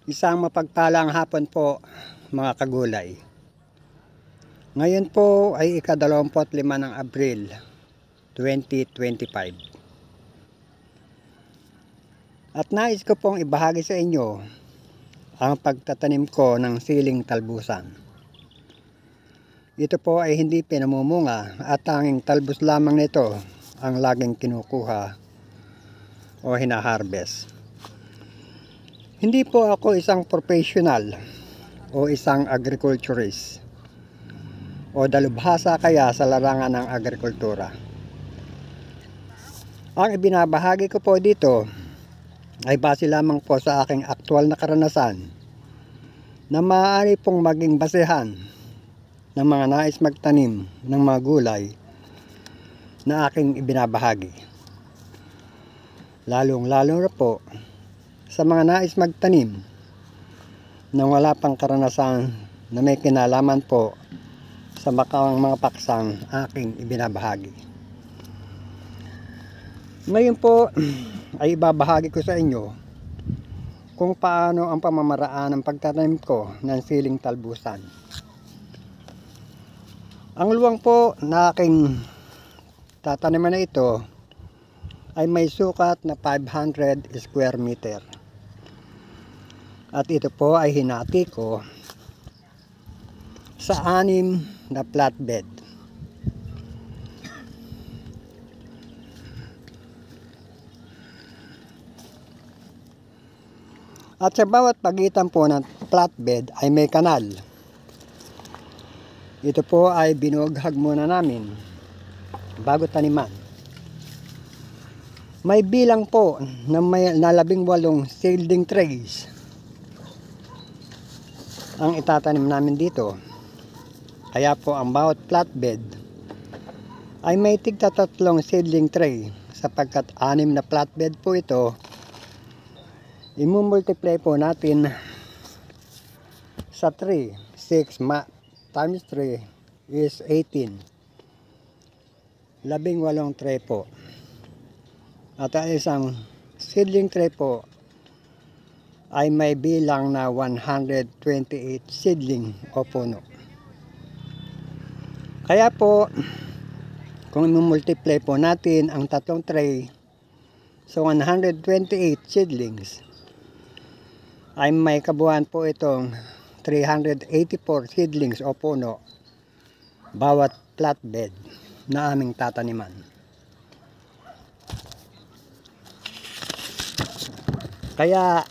Isang mapagpalang hapon po mga kagulay. Ngayon po ay ika-25 ng Abril 2025. At nais ko pong ibahagi sa inyo ang pagtatanim ko ng siling talbusan. Ito po ay hindi pinamumunga at tanging talbos lamang nito ang laging kinukuha o hinaharvest. Hindi po ako isang professional o isang agriculturist o dalubhasa kaya sa larangan ng agrikultura. Ang ibinabahagi ko po dito ay base lamang po sa aking aktual na karanasan na maaari pong maging basehan ng mga nais magtanim ng mga gulay na aking ibinabahagi. Lalong-lalo na po sa mga nais magtanim nang wala pang karanasan na may kinalaman po sa mga paksang aking ibinabahagi. Ngayon po ay ibabahagi ko sa inyo kung paano ang pamamaraan ng pagtatanim ko ng siling talbusan. Ang luwang po na aking tataniman na ito ay may sukat na 500 square meter. At ito po ay hinati ko sa 6 na flatbed. At sa bawat pagitan po ng flatbed ay may kanal. Ito po ay binughag muna namin bago taniman. May bilang po na may 18 seedling trays ang itatanim namin dito. Kaya po ang bawat flatbed ay may tigta 3 seedling tray, sapagkat 6 na flatbed po ito. I-multiply po natin sa 3, 6 times 3 is 18. 18 tray po. At ang isang seedling tray po ay may bilang na 128 seedling o puno. Kaya po, kung i-multiply po natin ang 3 tray sa 128 seedlings, ay may kabuuan po itong 384 seedlings o puno bawat flatbed na aming tataniman. Kaya